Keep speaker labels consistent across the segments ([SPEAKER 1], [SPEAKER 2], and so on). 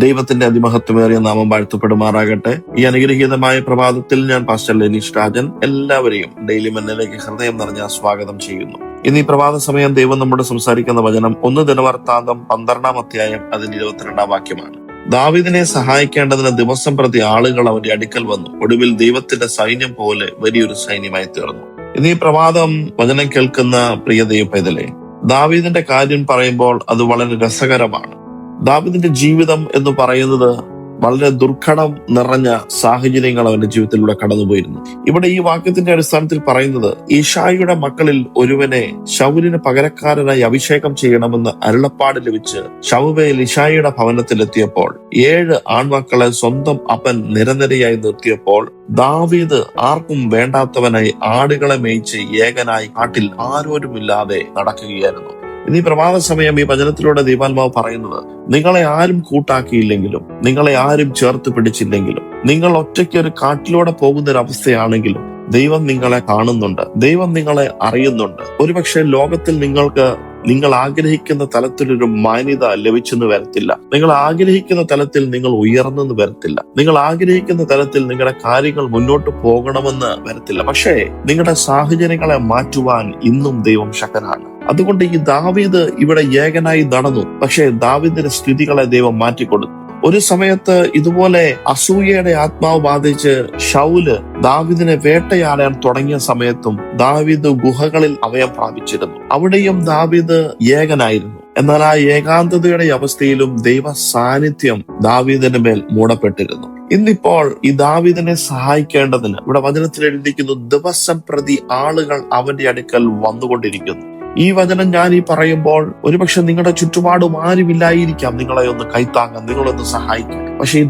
[SPEAKER 1] ദൈവത്തിന്റെ അതിമഹത്വമേറിയ നാമം വാഴ്ത്തപ്പെടുമാറാകട്ടെ. ഈ അനുഗ്രഹീതമായ പ്രഭാതത്തിൽ ഞാൻ പാസ്റ്റർ ലെനീഷ് രാജൻ എല്ലാവരെയും ഡെയിലി മന്നിലേക്ക് ഹൃദയം നിറഞ്ഞ സ്വാഗതം ചെയ്യുന്നു. ഇന്ന് ഈ പ്രഭാത സമയം ദൈവം നമ്മോട് സംസാരിക്കുന്ന വചനം 1 ദിനവൃത്താന്തം 12-ാം അധ്യായം അതിന്റെ 22-ാം വാക്യമാണ്. ദാവീദിനെ സഹായിക്കേണ്ടതിന് ദിവസം പ്രതി ആളുകൾ അവന്റെ അടുക്കൽ വന്നു. ഒടുവിൽ ദൈവത്തിന്റെ സൈന്യം പോലെ വലിയൊരു സൈന്യമായി തീർന്നു. ഇന്ന് ഈ പ്രഭാതം വചനം കേൾക്കുന്ന പ്രിയ ദൈവപൈതലേ, ദാവീദിന്റെ കാര്യം പറയുമ്പോൾ അത് വളരെ രസകരമാണ്. ദാവീദിന്റെ ജീവിതം എന്ന് പറയുന്നത് വളരെ ദുർഘടം നിറഞ്ഞ സാഹചര്യങ്ങൾ അവന്റെ ജീവിതത്തിലൂടെ കടന്നുപോയിരുന്നു. ഇവിടെ ഈ വാക്യത്തിന്റെ അടിസ്ഥാനത്തിൽ പറയുന്നത്, ഈശായിയുടെ മക്കളിൽ ഒരുവനെ ശൗലിന് പകരക്കാരനായി അഭിഷേകം ചെയ്യണമെന്ന് അരുളപ്പാട് ലഭിച്ച് ശമൂവേൽ ഈശായിയുടെ ഭവനത്തിലെത്തിയപ്പോൾ 7 ആൺമക്കളെ സ്വന്തം അപ്പൻ നിരനിരയായി നിർത്തിയപ്പോൾ ദാവീദ് ആർക്കും വേണ്ടാത്തവനായി ആടുകളെ മേയിച്ച് ഏകനായി കാട്ടിൽ ആരോരുമില്ലാതെ നടക്കുകയായിരുന്നു. ഇനി പ്രഭാത സമയം ഈ വചനത്തിലൂടെ ദൈവാത്മാവ് പറയുന്നത്, നിങ്ങളെ ആരും കൂട്ടാക്കിയില്ലെങ്കിലും, നിങ്ങളെ ആരും ചേർത്ത് പിടിച്ചില്ലെങ്കിലും, നിങ്ങൾ ഒറ്റയ്ക്ക് ഒരു കാട്ടിലൂടെ പോകുന്ന ഒരു അവസ്ഥയാണെങ്കിലും ദൈവം നിങ്ങളെ കാണുന്നുണ്ട്, ദൈവം നിങ്ങളെ അറിയുന്നുണ്ട്. ഒരുപക്ഷെ ലോകത്തിൽ നിങ്ങൾ ആഗ്രഹിക്കുന്ന തലത്തിലൊരു മാന്യത ലഭിച്ചെന്ന് വരത്തില്ല, നിങ്ങൾ ആഗ്രഹിക്കുന്ന തലത്തിൽ നിങ്ങൾ ഉയർന്നെന്ന് വരത്തില്ല, നിങ്ങൾ ആഗ്രഹിക്കുന്ന തലത്തിൽ നിങ്ങളുടെ കാര്യങ്ങൾ മുന്നോട്ട് പോകണമെന്ന് വരത്തില്ല. പക്ഷേ നിങ്ങളുടെ സാഹചര്യങ്ങളെ മാറ്റുവാൻ ഇന്നും ദൈവം ശക്തനാണ്. അതുകൊണ്ട് ഈ ദാവീദ് ഇവിടെ ഏകനായി നടന്നു. പക്ഷേ ദാവീദിന്റെ സ്ഥിതികളെ ദൈവം മാറ്റിക്കൊടുത്തു. ഒരു സമയത്ത് ഇതുപോലെ അസൂയയുടെ ആത്മാവ് ബാധിച്ച് ശൗല് ദാവീദിനെ വേട്ടയാടാൻ തുടങ്ങിയ സമയത്തും ദാവീദ് ഗുഹകളിൽ അഭയം പ്രാപിച്ചിരുന്നു. അവിടെയും ദാവീദ് ഏകനായിരുന്നു. എന്നാൽ ആ ഏകാന്തതയുടെ അവസ്ഥയിലും ദൈവ സാന്നിധ്യം ദാവീദിന്റെ മേൽ മൂടപ്പെട്ടിരുന്നു. ഇന്നിപ്പോൾ ഈ ദാവീദിനെ സഹായിക്കേണ്ടതിന് ഇവിടെ വചനത്തിൽ എഴുതിയിരിക്കുന്നു, ദിവസം പ്രതി ആളുകൾ അവന്റെ അടുക്കൽ വന്നുകൊണ്ടിരിക്കുന്നു. ഈ വചനം ഞാൻ ഈ പറയുമ്പോൾ ഒരുപക്ഷെ നിങ്ങളുടെ ചുറ്റുപാടും ആരുമില്ലായിരിക്കാം നിങ്ങളെ ഒന്ന് കൈത്താങ്ങാൻ, നിങ്ങളൊന്ന് സഹായിക്കാൻ. പക്ഷെ ഈ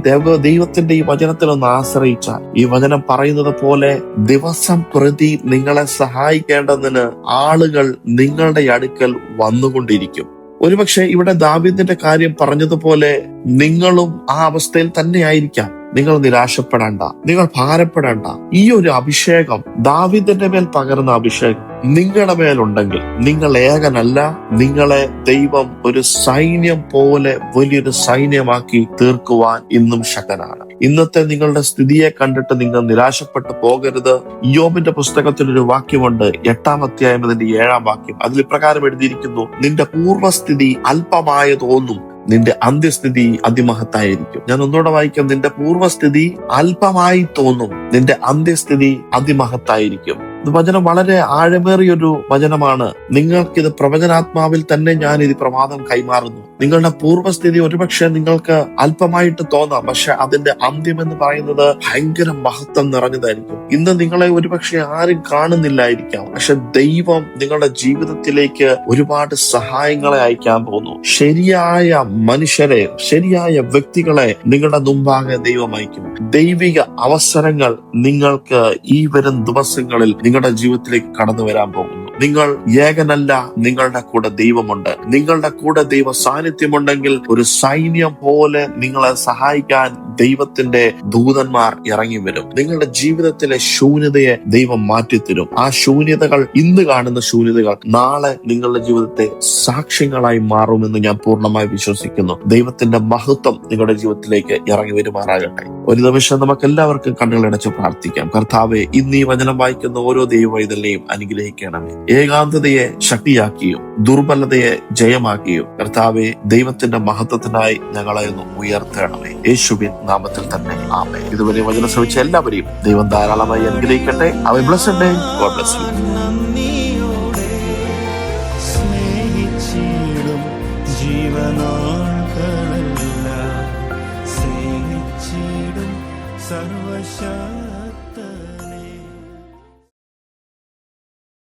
[SPEAKER 1] ദൈവത്തിന്റെ ഈ വചനത്തിലൊന്ന് ആശ്രയിച്ചാൽ, ഈ വചനം പറയുന്നത് പോലെ ദിവസം പ്രതി നിങ്ങളെ സഹായിക്കേണ്ടതിന് ആളുകൾ നിങ്ങളുടെ അടുക്കൽ വന്നുകൊണ്ടിരിക്കും. ഒരുപക്ഷെ ഇവിടെ ദാവീദിന്റെ കാര്യം പറഞ്ഞതുപോലെ നിങ്ങളും ആ അവസ്ഥയിൽ തന്നെ ആയിരിക്കാം. നിങ്ങൾ നിരാശപ്പെടേണ്ട, നിങ്ങൾ ഭാരപ്പെടേണ്ട. ഈ ഒരു അഭിഷേകം, ദാവീദിന്റെ മേൽ പകർന്ന അഭിഷേകം നിങ്ങളുടെ മേലുണ്ടെങ്കിൽ നിങ്ങൾ ഏകനല്ല, നിങ്ങളെ ദൈവം ഒരു സൈന്യം പോലെ വലിയൊരു സൈന്യമാക്കി തീർക്കുവാൻ ഇന്നും ശക്തനാണ്. ഇന്നത്തെ നിങ്ങളുടെ സ്ഥിതിയെ കണ്ടിട്ട് നിങ്ങൾ നിരാശപ്പെട്ടു പോകരുത്. യോബിന്റെ പുസ്തകത്തിൽ ഒരു വാക്യമുണ്ട്, 8-ാം അധ്യായം അതിന്റെ 7-ാം വാക്യം. അതിൽ ഇപ്രകാരം എഴുതിയിരിക്കുന്നു, നിന്റെ പൂർവ്വസ്ഥിതി അല്പമായ തോന്നും, നിന്റെ അന്ത്യസ്ഥിതി അതിമഹത്തായിരിക്കും. ഞാൻ ഒന്നുകൂടെ വായിക്കാം, നിന്റെ പൂർവ്വസ്ഥിതി അല്പമായി തോന്നും, നിന്റെ അന്ത്യസ്ഥിതി അതിമഹത്തായിരിക്കും. ഇത് വചനം വളരെ ആഴമേറിയൊരു വചനമാണ്. നിങ്ങൾക്കിത് പ്രവചനാത്മാവിൽ തന്നെ ഞാൻ ഇത് പ്രമാദം കൈമാറുന്നു. നിങ്ങളുടെ പൂർവ്വസ്ഥിതി ഒരുപക്ഷെ നിങ്ങൾക്ക് അല്പമായിട്ട് തോന്നാം, പക്ഷെ അതിന്റെ അന്ത്യം എന്ന് പറയുന്നത് ഭയങ്കര മഹത്വം നിറഞ്ഞതായിരിക്കും. ഇന്ന് നിങ്ങളെ ഒരുപക്ഷെ ആരും കാണുന്നില്ലായിരിക്കാം, പക്ഷെ ദൈവം നിങ്ങളുടെ ജീവിതത്തിലേക്ക് ഒരുപാട് സഹായങ്ങളെ അയക്കാൻ പോകുന്നു. ശരിയായ മനുഷ്യരെ, ശരിയായ വ്യക്തികളെ നിങ്ങളുടെ മുമ്പാകെ ദൈവം അയക്കും. ദൈവിക അവസരങ്ങൾ നിങ്ങൾക്ക് ഈ വരും ദിവസങ്ങളിൽ നിങ്ങളുടെ ജീവിതത്തിലേക്ക് കടന്നു വരാൻ പോകുന്നു. നിങ്ങൾ ഏകനല്ല, നിങ്ങളുടെ കൂടെ ദൈവമുണ്ട്. നിങ്ങളുടെ കൂടെ ദൈവ സാന്നിധ്യമുണ്ടെങ്കിൽ ഒരു സൈന്യം പോലെ നിങ്ങളെ സഹായിക്കാൻ ദൈവത്തിന്റെ ദൂതന്മാർ ഇറങ്ങി വരും. നിങ്ങളുടെ ജീവിതത്തിലെ ശൂന്യതയെ ദൈവം മാറ്റിത്തരും. ആ ശൂന്യതകൾ, ഇന്ന് കാണുന്ന ശൂന്യതകൾ നാളെ നിങ്ങളുടെ ജീവിതത്തെ സാക്ഷ്യങ്ങളായി മാറുമെന്ന് ഞാൻ പൂർണ്ണമായി വിശ്വസിക്കുന്നു. ദൈവത്തിന്റെ മഹത്വം നിങ്ങളുടെ ജീവിതത്തിലേക്ക് ഇറങ്ങി വരുമാറാകട്ടെ. ഒരു നിമിഷം നമുക്ക് എല്ലാവർക്കും കണ്ണുകളടച്ച് പ്രാർത്ഥിക്കാം. കർത്താവെ, ഇന്ന് ഈ വചനം വായിക്കുന്ന ഓരോ ദൈവവൈതലിനെയും അനുഗ്രഹിക്കണമേ. ഏകാന്തതയെ ശക്തിയാക്കിയും ദുർബലതയെ ജയമാക്കിയും കർത്താവെ, ദൈവത്തിന്റെ മഹത്വത്തിനായി ഞങ്ങളെ ഒന്ന് ഉയർത്തണമേ. യേശുവിൻ നാമത്തിൽ തന്നെ ആമേൻ. ഇതുവരെ വചനം ശ്രമിച്ച എല്ലാവരെയും ദൈവം ധാരാളമായി അനുഗ്രഹിക്കട്ടെ. Have a blessed day. God bless you.
[SPEAKER 2] സർവശ